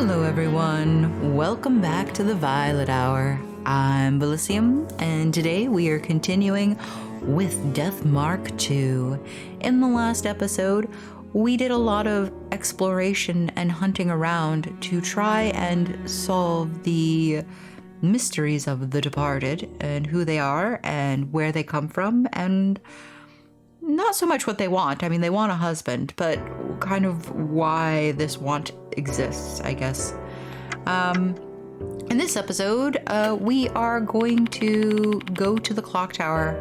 Hello everyone, welcome back to the Violet Hour. I'm Bilicium, and today we are continuing with Death Mark II. In the last episode, we did a lot of exploration and hunting around to try and solve the mysteries of the departed and who they are and where they come from, and not so much what they want. I mean, they want a husband, but kind of why this want exists, I guess. In this episode, we are going to go to the clock tower.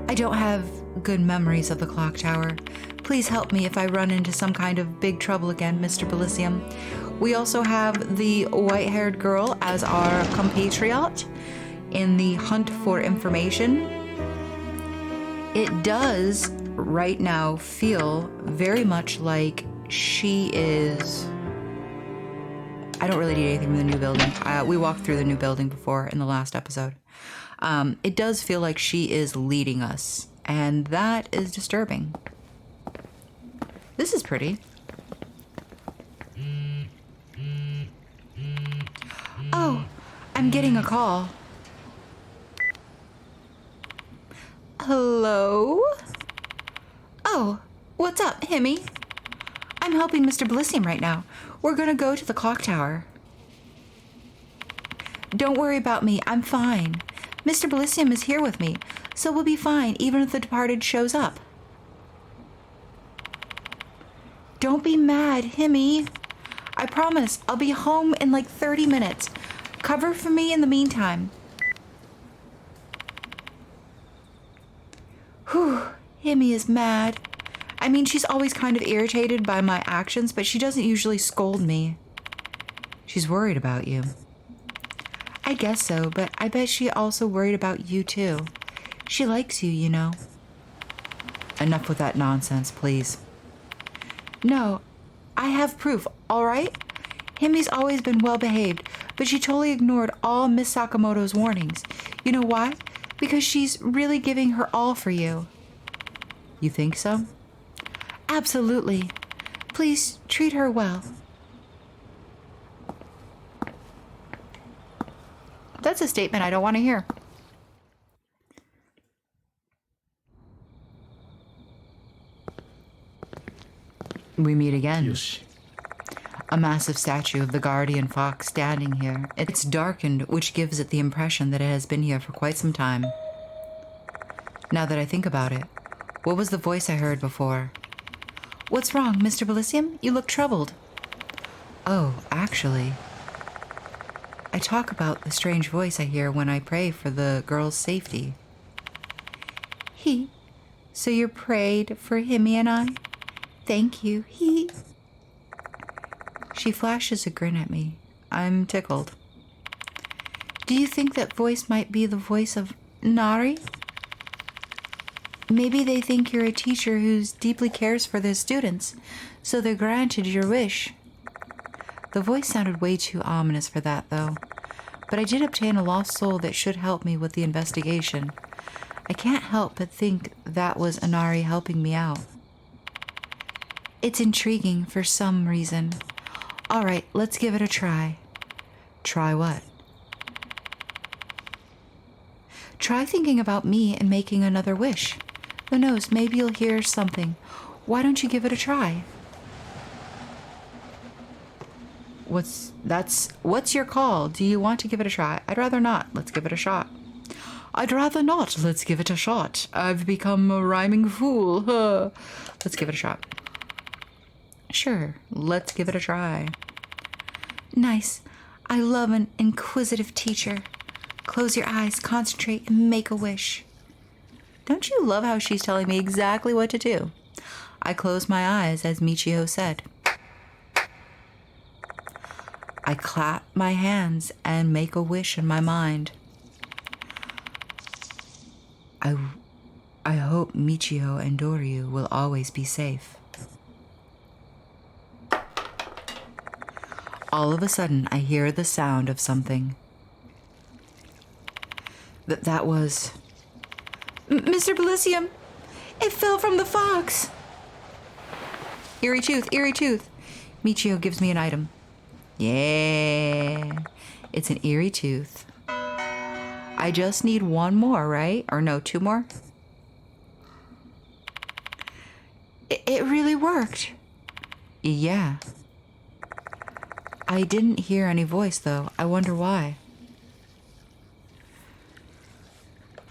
I don't have good memories of the clock tower. Please help me if I run into some kind of big trouble again, Mr. Bilicium. We also have the white-haired girl as our compatriot in the hunt for information. It does right now feel very much like she is... I don't really need anything from the new building. We walked through the new building before in the last episode. It does feel like she is leading us, and that is disturbing. This is pretty. Oh, I'm getting a call. Hello? Oh, what's up, Himmy? I'm helping Mr. Bilicium right now. We're gonna go to the clock tower. Don't worry about me, I'm fine. Mr. Bilicium is here with me, so we'll be fine even if the departed shows up. Don't be mad, Himmy. I promise I'll be home in like 30 minutes. Cover for me in the meantime. Whew, Himmy is mad. I mean, she's always kind of irritated by my actions, but she doesn't usually scold me. She's worried about you. I guess so, but I bet she also worried about you too. She likes you, you know. Enough with that nonsense, please. No, I have proof, all right? Himmy's always been well behaved, but she totally ignored all Miss Sakamoto's warnings. You know why? Because she's really giving her all for you. You think so? Absolutely. Please treat her well. That's a statement I don't want to hear. We meet again. Yoshi. A massive statue of the guardian fox standing here. It's darkened, which gives it the impression that it has been here for quite some time. Now that I think about it, what was the voice I heard before? What's wrong, Mr. Bilicium? You look troubled. Oh, actually, I talk about the strange voice I hear when I pray for the girl's safety. So you prayed for Himmy and I? Thank you. She flashes a grin at me. I'm tickled. Do you think that voice might be the voice of Nari? Maybe they think you're a teacher who deeply cares for their students, so they granted your wish. The voice sounded way too ominous for that, though. But I did obtain a lost soul that should help me with the investigation. I can't help but think that was Inari helping me out. It's intriguing for some reason. All right, let's give it a try. Try what? Try thinking about me and making another wish. Who knows, maybe you'll hear something. Why don't you give it a try? What's your call? Do you want to give it a try? I'd rather not. Let's give it a shot. I'd rather not. Let's give it a shot. I've become a rhyming fool. Let's give it a shot. Sure, let's give it a try. Nice. I love an inquisitive teacher. Close your eyes, concentrate, and make a wish. Don't you love how she's telling me exactly what to do? I close my eyes, as Michio said. I clap my hands and make a wish in my mind. I hope Michio and Doryu will always be safe. All of a sudden, I hear the sound of something. That was... Mr. Bilicium! It fell from the fox! Eerie tooth, eerie tooth. Michio gives me an item. Yeah. It's an eerie tooth. I just need one more, right? Or no, two more? It really worked. Yeah. I didn't hear any voice, though. I wonder why.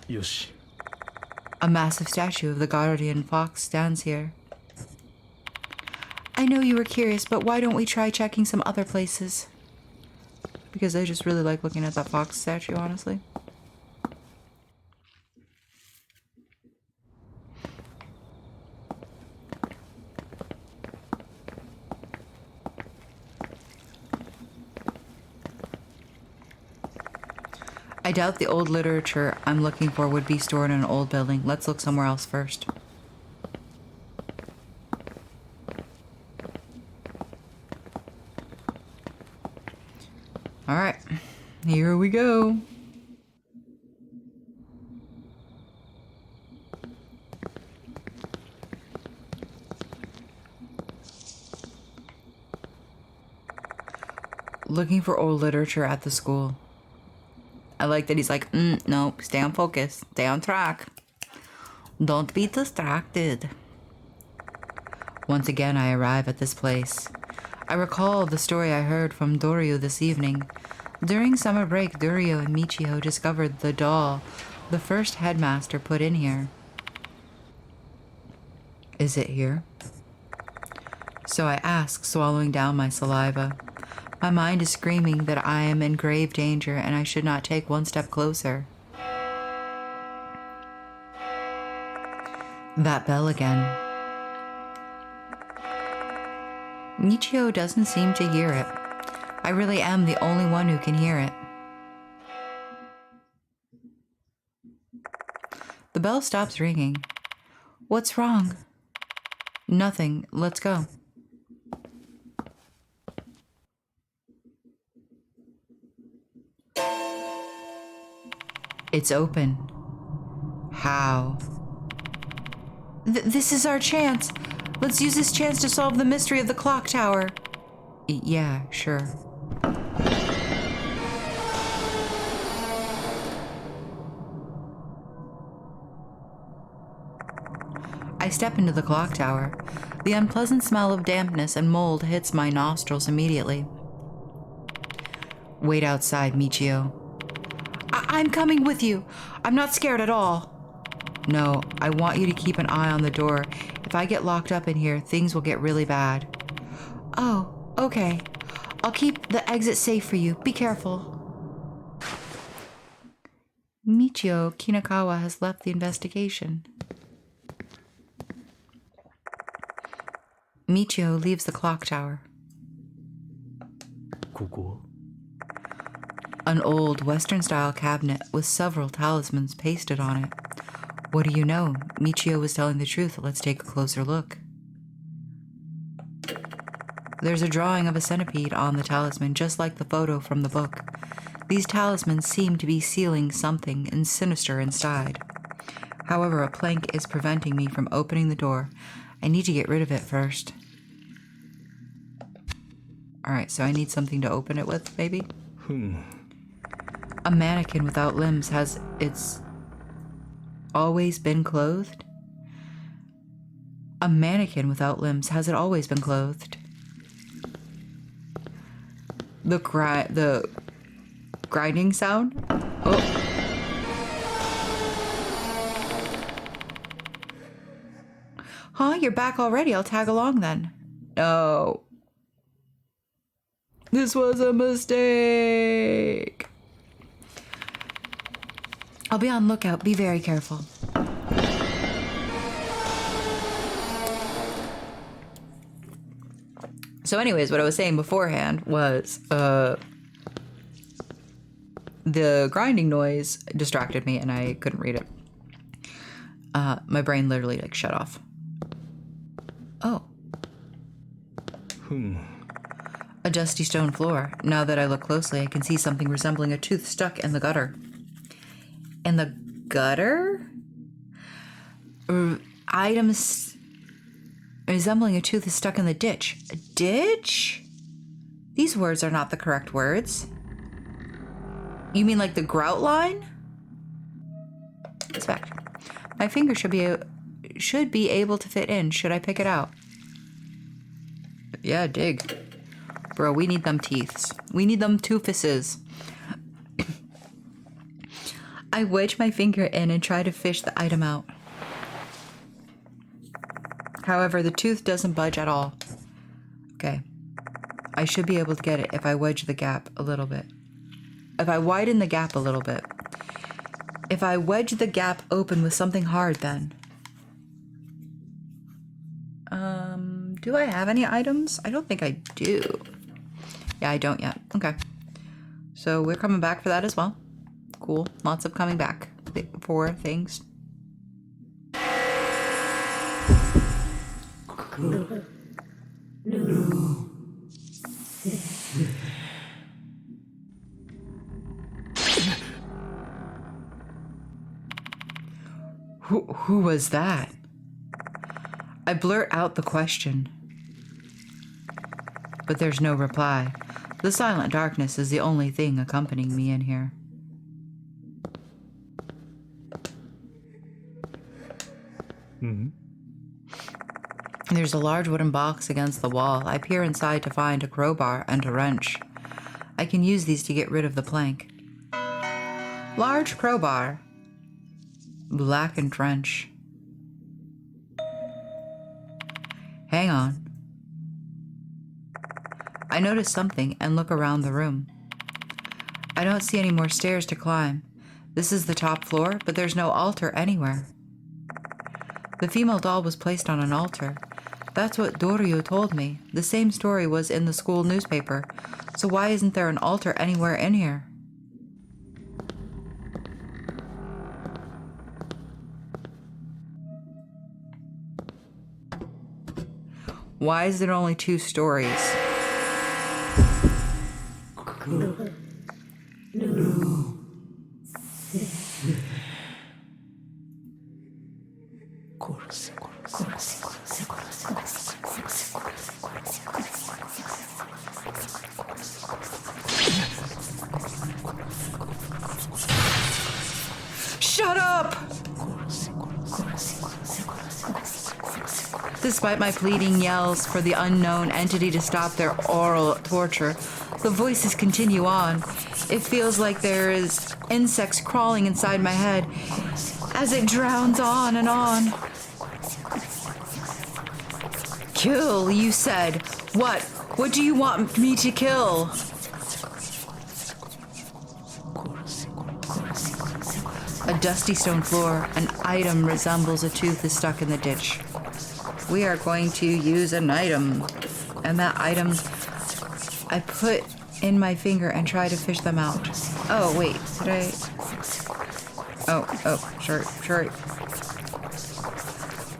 Yoshi. A massive statue of the guardian fox stands here. I know you were curious, but why don't we try checking some other places? Because I just really like looking at that fox statue, honestly. I doubt the old literature I'm looking for would be stored in an old building. Let's look somewhere else first. Alright, here we go. Looking for old literature at the school. I like that he's like, no, stay on focus, stay on track. Don't be distracted. Once again, I arrive at this place. I recall the story I heard from Doryu this evening. During summer break, Doryu and Michio discovered the doll the first headmaster put in here. Is it here? So I ask, swallowing down my saliva. My mind is screaming that I am in grave danger and I should not take one step closer. That bell again. Michio doesn't seem to hear it. I really am the only one who can hear it. The bell stops ringing. What's wrong? Nothing. Let's go. It's open. How? This is our chance. Let's use this chance to solve the mystery of the clock tower. Yeah, sure. I step into the clock tower. The unpleasant smell of dampness and mold hits my nostrils immediately. Wait outside, Michio. I'm coming with you. I'm not scared at all. No, I want you to keep an eye on the door. If I get locked up in here, things will get really bad. Oh, okay. I'll keep the exit safe for you. Be careful. Michio Kinakawa has left the investigation. Michio leaves the clock tower. Koko? An old Western-style cabinet with several talismans pasted on it. What do you know? Michio was telling the truth. Let's take a closer look. There's a drawing of a centipede on the talisman, just like the photo from the book. These talismans seem to be sealing something sinister inside. However, a plank is preventing me from opening the door. I need to get rid of it first. Alright, so I need something to open it with, maybe? A mannequin without limbs has its always been clothed? A mannequin without limbs, has it always been clothed? The grinding sound? Oh. Huh? You're back already. I'll tag along then. No. This was a mistake. I'll be on lookout. Be very careful. So anyways, what I was saying beforehand was the grinding noise distracted me and I couldn't read it. My brain literally like shut off. Oh. A dusty stone floor. Now that I look closely, I can see something resembling a tooth stuck in the gutter. In the gutter? Items resembling a tooth is stuck in the ditch. A ditch? These words are not the correct words. You mean like the grout line? Inspect. My finger should be able to fit in. Should I pick it out? Yeah, dig. Bro, we need them teeths. We need them toofuses. I wedge my finger in and try to fish the item out. However, the tooth doesn't budge at all. Okay. I should be able to get it if I wedge the gap a little bit. If I widen the gap a little bit. If I wedge the gap open with something hard, then. Do I have any items? I don't think I do. Yeah, I don't yet. Okay. So we're coming back for that as well. Cool. Lots of coming back for things. Who was that? I blurt out the question. But there's no reply. The silent darkness is the only thing accompanying me in here. There's a large wooden box against the wall. I peer inside to find a crowbar and a wrench. I can use these to get rid of the plank. Large crowbar. Blackened wrench. Hang on. I notice something and look around the room. I don't see any more stairs to climb. This is the top floor, but there's no altar anywhere. The female doll was placed on an altar. That's what Dorio told me. The same story was in the school newspaper. So why isn't there an altar anywhere in here? Why is there only 2 stories? Shut up! Despite my pleading yells for the unknown entity to stop their oral torture, the voices continue on. It feels like there is insects crawling inside my head as it drowns on and on. Kill, you said. What? What do you want me to kill? A dusty stone floor, an item resembles a tooth is stuck in the ditch. We are going to use an item. And that item, I put in my finger and try to fish them out. Oh, wait, did I? Oh, sure.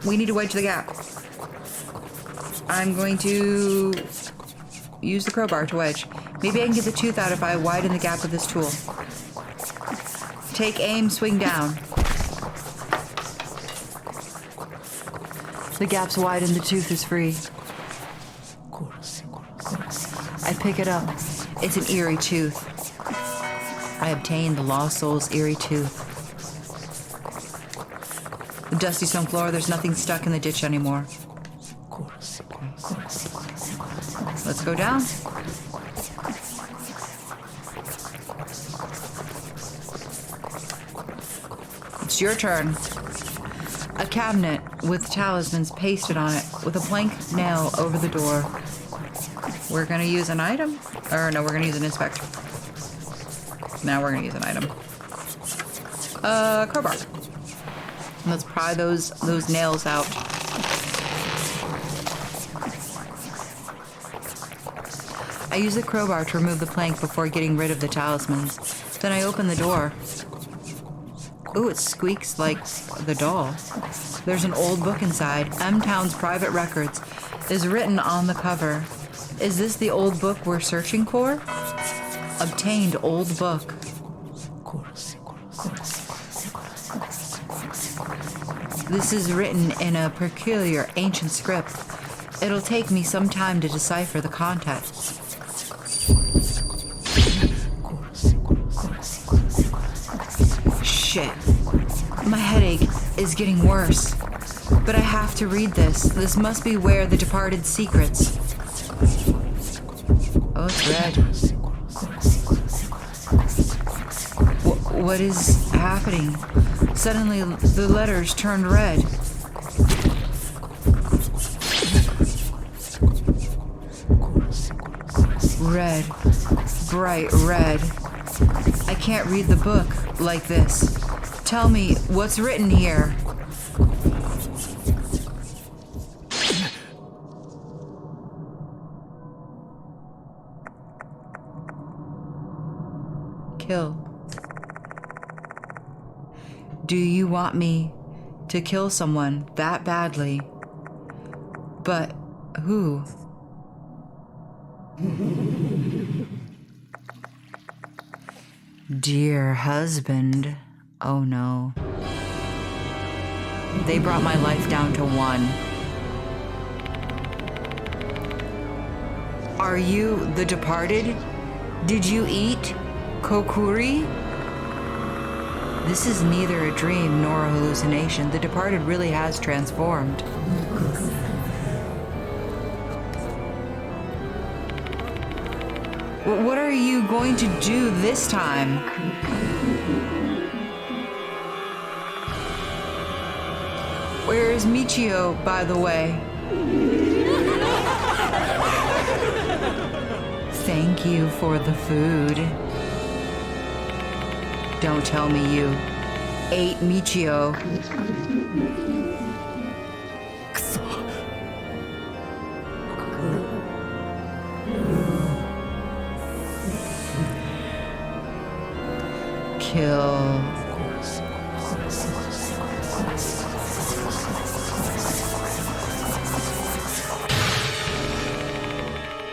We need to wedge the gap. I'm going to use the crowbar to wedge. Maybe I can get the tooth out if I widen the gap with this tool. Take aim, swing down. The gap's wide and the tooth is free. I pick it up. It's an eerie tooth. I obtained the lost soul's eerie tooth. The dusty stone floor, there's nothing stuck in the ditch anymore. Let's go down. It's your turn. A cabinet with talismans pasted on it with a blank nail over the door. We're gonna use an item? Or no, we're gonna use an inspector. Now we're gonna use an item. Crowbar. Let's pry those nails out. I use the crowbar to remove the plank before getting rid of the talismans. Then I open the door. Ooh, it squeaks like the doll. There's an old book inside. M-Town's Private Records is written on the cover. Is this the old book we're searching for? Obtained old book. This is written in a peculiar ancient script. It'll take me some time to decipher the contents. My headache is getting worse, but I have to read this. This must be where the departed secrets. Oh, it's red. What is happening? Suddenly, the letters turned red. Red. Bright red. I can't read the book like this. Tell me, what's written here? Kill. Do you want me to kill someone that badly? But who? Dear husband. Oh no. They brought my life down to 1. Are you the departed? Did you eat kokuri? This is neither a dream nor a hallucination. The departed really has transformed. What are you going to do this time? Where is Michio, by the way? Thank you for the food. Don't tell me you ate Michio. Kill.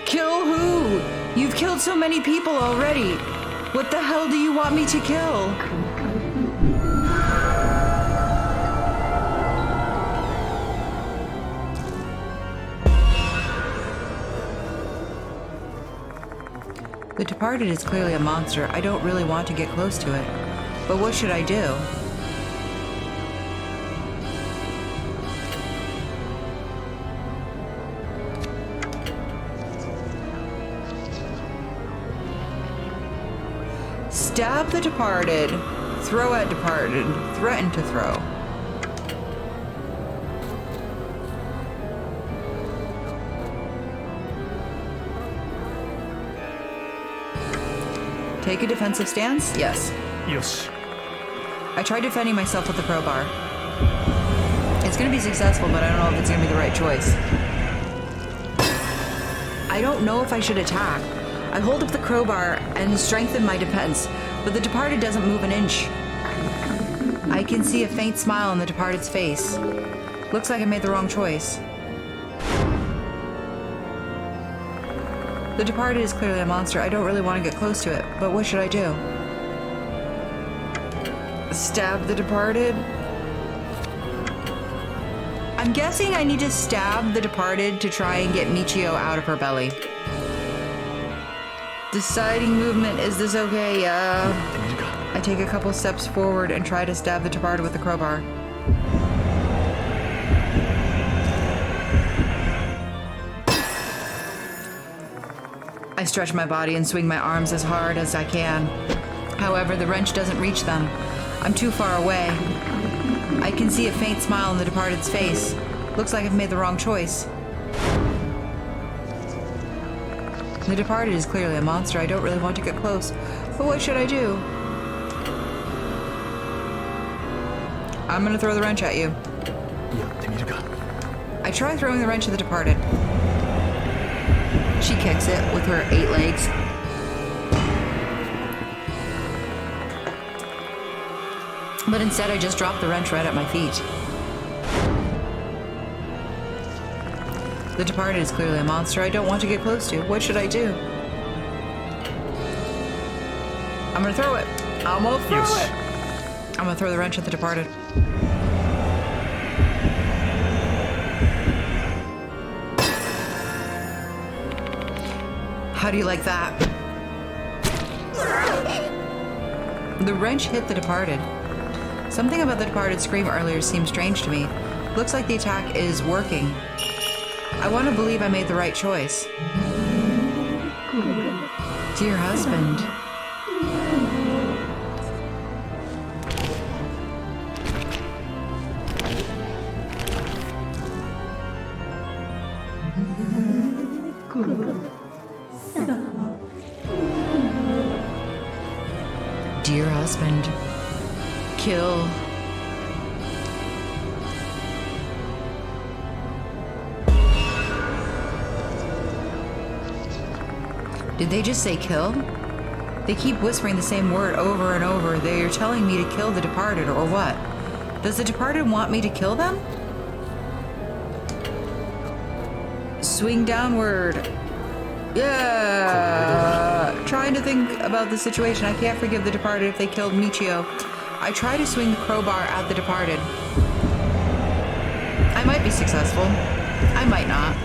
Kill who? You've killed so many people already. What the hell do you want me to kill? The departed is clearly a monster. I don't really want to get close to it. But what should I do? Stab the departed. Throw at departed. Threaten to throw. Take a defensive stance? Yes. よし I tried defending myself with the crowbar. It's gonna be successful, but I don't know if it's gonna be the right choice. I don't know if I should attack. I hold up the crowbar and strengthen my defense, but the departed doesn't move an inch. I can see a faint smile on the departed's face. Looks like I made the wrong choice. The departed is clearly a monster. I don't really want to get close to it, but what should I do? Stab the departed? I'm guessing I need to stab the departed to try and get Michio out of her belly. Deciding movement, is this okay? I take a couple steps forward and try to stab the departed with the crowbar. I stretch my body and swing my arms as hard as I can. However, the wrench doesn't reach them. I'm too far away. I can see a faint smile on the departed's face. Looks like I've made the wrong choice. The departed is clearly a monster. I don't really want to get close. But what should I do? I'm gonna throw the wrench at you. やってみるか I try throwing the wrench at the departed. She kicks it with her 8 legs. But instead I just drop the wrench right at my feet. The departed is clearly a monster I don't want to get close to. What should I do? I'm gonna throw it. I'm gonna throw it. I'm gonna throw the wrench at the departed. How do you like that? The wrench hit the departed. Something about the departed scream earlier seemed strange to me. Looks like the attack is working. I want to believe I made the right choice. Dear husband. Dear husband. Kill. Did they just say kill? They keep whispering the same word over and over. They're telling me to kill the departed, or what? Does the departed want me to kill them? Swing downward. Yeah! Trying to think about the situation. I can't forgive the departed if they killed Michio. I try to swing the crowbar at the departed. I might be successful. I might not.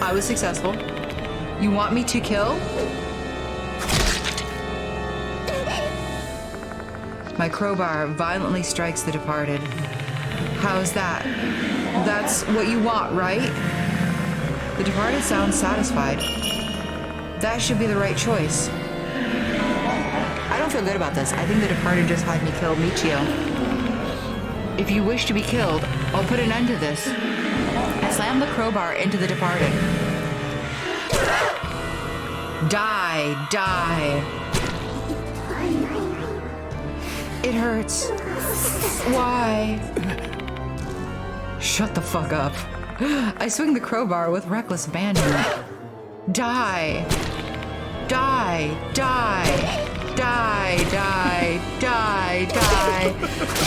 I was successful. You want me to kill? My crowbar violently strikes the departed. How's that? That's what you want, right? The departed sounds satisfied. That should be the right choice. I don't feel good about this. I think the departed just had me kill Michio. If you wish to be killed, I'll put an end to this. I slam the crowbar into the departed. Die, die. It hurts. Why? Shut the fuck up. I swing the crowbar with reckless abandon. Die. Die, die. Die, die, die, die.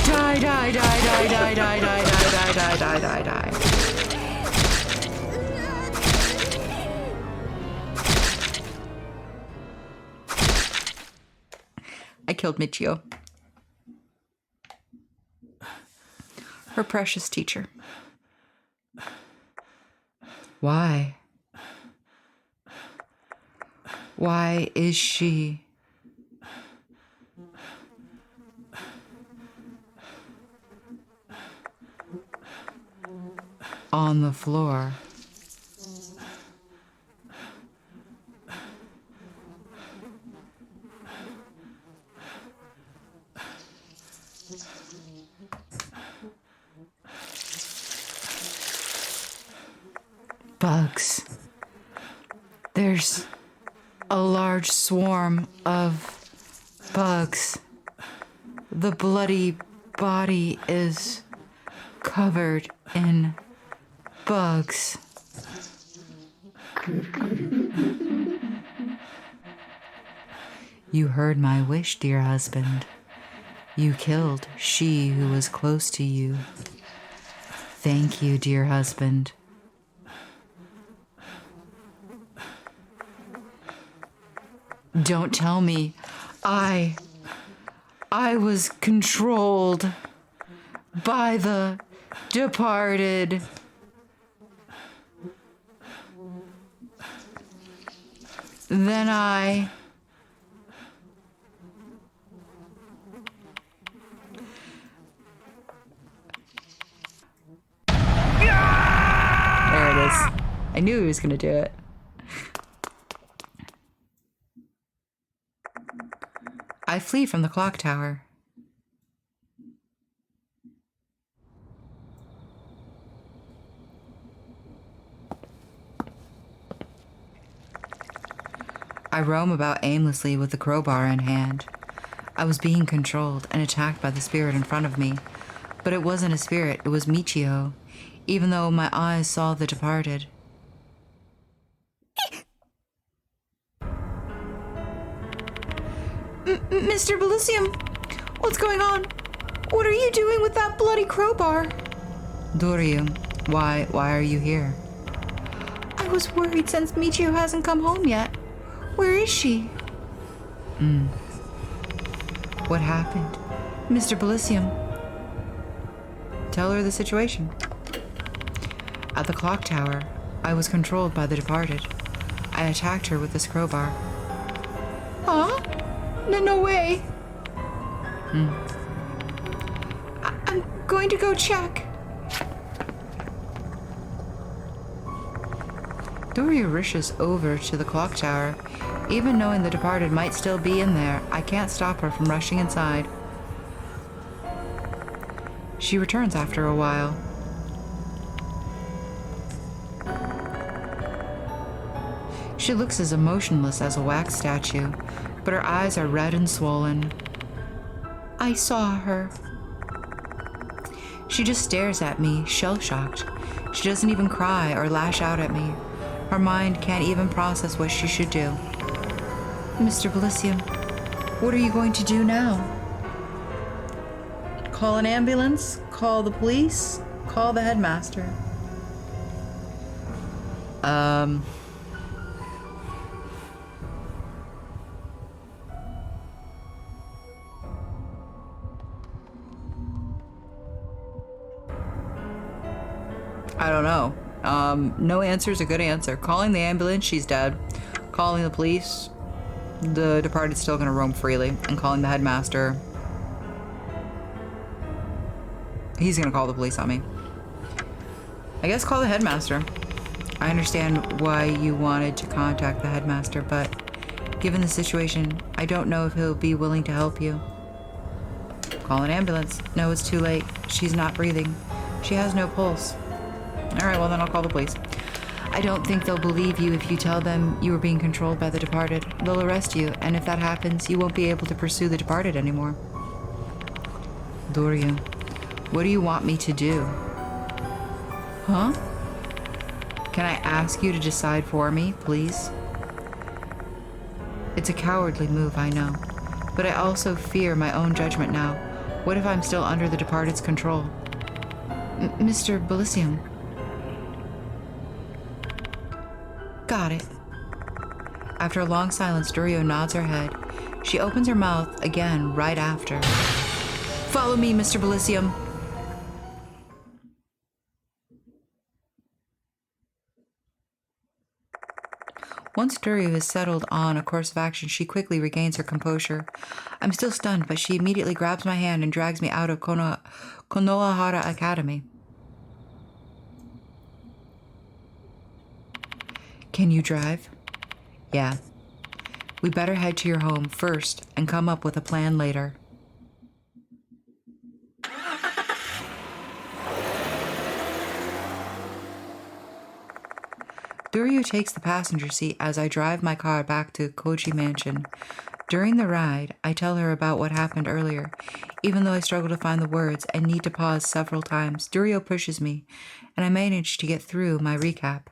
Die, die, die, die, die, die, die, die, die, die, die, die. I killed Michio. Her precious teacher. Why? Why is she... on the floor? Bugs. There's a large swarm of bugs. The bloody body is covered in bugs. You heard my wish, dear husband. You killed she who was close to you. Thank you, dear husband. Don't tell me I was controlled by the departed. Then I... There it is. I knew he was going to do it. I flee from the clock tower. I roam about aimlessly with the crowbar in hand. I was being controlled and attacked by the spirit in front of me. But it wasn't a spirit, it was Michio, even though my eyes saw the departed. Mr. Bilicium, what's going on? What are you doing with that bloody crowbar? Dorium, why are you here? I was worried since Michio hasn't come home yet. Where is she? What happened? Mr. Bilicium. Tell her the situation. At the clock tower, I was controlled by the departed. I attacked her with this crowbar. Huh? No way. going to go check. Doria rushes over to the clock tower. Even knowing the departed might still be in there, I can't stop her from rushing inside. She returns after a while. She looks as emotionless as a wax statue, but her eyes are red and swollen. I saw her. She just stares at me, shell-shocked. She doesn't even cry or lash out at me. Her mind can't even process what she should do. Mr. Bilicium, what are you going to do now? Call an ambulance? Call the police? Call the headmaster? I don't know. No answer is a good answer. Calling the ambulance, she's dead. Calling the police, the departed's still gonna roam freely. And calling the headmaster, he's gonna call the police on me. I guess call the headmaster. I understand why you wanted to contact the headmaster, but given the situation, I don't know if he'll be willing to help you. Call an ambulance. No, it's too late. She's not breathing. She has no pulse. Alright, well then I'll call the police. I don't think they'll believe you if you tell them you were being controlled by the departed. They'll arrest you, and if that happens, you won't be able to pursue the departed anymore. Doria, what do you want me to do? Huh? Can I ask you to decide for me, please? It's a cowardly move, I know, but I also fear my own judgment now. What if I'm still under the departed's control? Mr. Bilicium. Got it. After a long silence, Doria nods her head. She opens her mouth again right after. Follow me, Mr. Bilicium. Once Doria is settled on a course of action, she quickly regains her composure. I'm still stunned, but she immediately grabs my hand and drags me out of Konohara Academy. Can you drive? Yeah. We better head to your home first and come up with a plan later. Doria takes the passenger seat as I drive my car back to Koji Mansion. During the ride, I tell her about what happened earlier. Even though I struggle to find the words and need to pause several times, Doria pushes me, and I manage to get through my recap.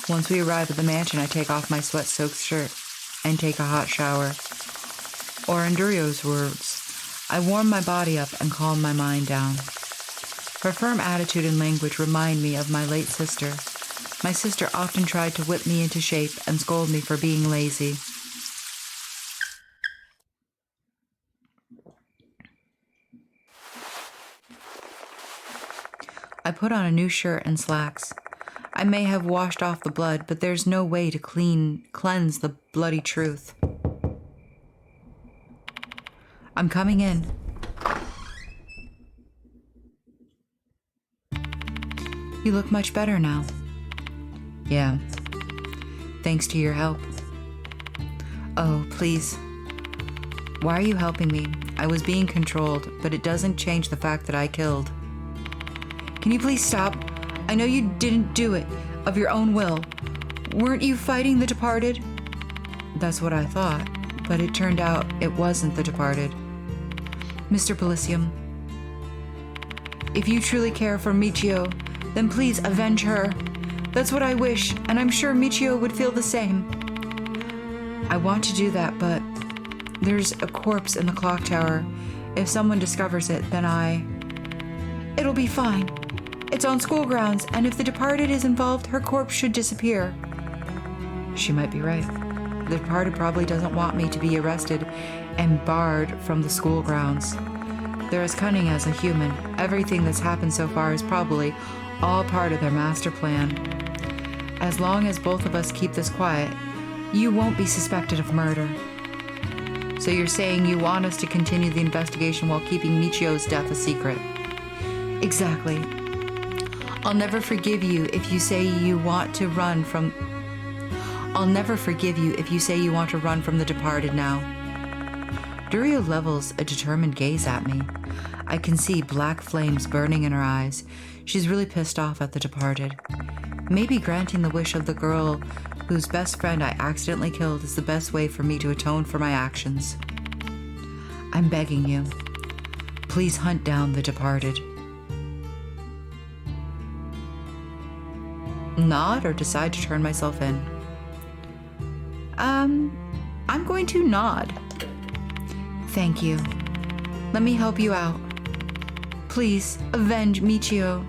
Once we arrive at the mansion, I take off my sweat-soaked shirt and take a hot shower. Or in Doria's words, I warm my body up and calm my mind down. Her firm attitude and language remind me of my late sister. My sister often tried to whip me into shape and scold me for being lazy. I put on a new shirt and slacks. I may have washed off the blood, but there's no way to cleanse the bloody truth. I'm coming in. You look much better now. Yeah. Thanks to your help. Oh, please. Why are you helping me? I was being controlled, but it doesn't change the fact that I killed. Can you please stop? I know you didn't do it of your own will. Weren't you fighting the departed? That's what I thought, but it turned out it wasn't the departed. Mr. Bilicium, if you truly care for Michio, then please avenge her. That's what I wish, and I'm sure Michio would feel the same. I want to do that, but there's a corpse in the clock tower. If someone discovers it, then it'll be fine. It's on school grounds, and if the departed is involved, her corpse should disappear. She might be right. The departed probably doesn't want me to be arrested and barred from the school grounds. They're as cunning as a human. Everything that's happened so far is probably all part of their master plan. As long as both of us keep this quiet, you won't be suspected of murder. So you're saying you want us to continue the investigation while keeping Michio's death a secret? Exactly. I'll never forgive you if you say you want to run from... I'll never forgive you if you say you want to run from the departed now. Durio levels a determined gaze at me. I can see black flames burning in her eyes. She's really pissed off at the departed. Maybe granting the wish of the girl whose best friend I accidentally killed is the best way for me to atone for my actions. I'm begging you. Please hunt down the departed. Nod or decide to turn myself in? I'm going to nod. Thank you. Let me help you out. Please, avenge Michio.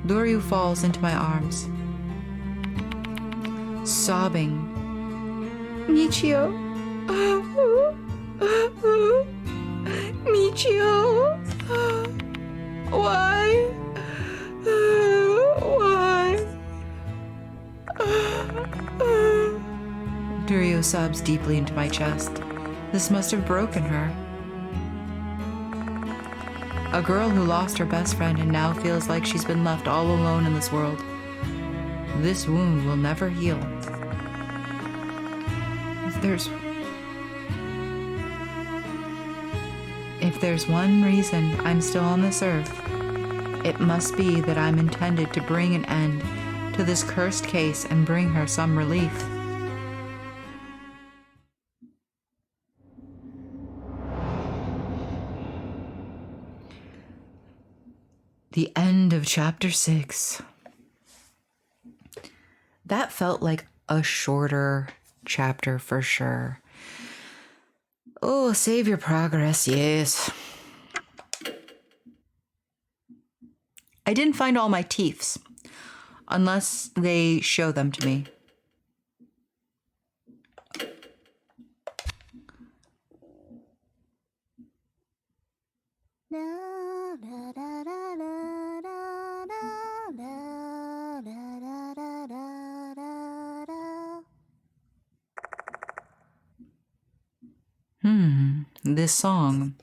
Doryu falls into my arms, sobbing. Michio. Michio. Why? Why? Durio sobs deeply into my chest. This must have broken her. A girl who lost her best friend and now feels like she's been left all alone in this world. This wound will never heal. If there's one reason I'm still on this earth, it must be that I'm intended to bring an end to this cursed case and bring her some relief. The end of chapter 6. That felt like a shorter chapter for sure. Oh, save your progress, yes. I didn't find all my teeths, unless they show them to me. This song.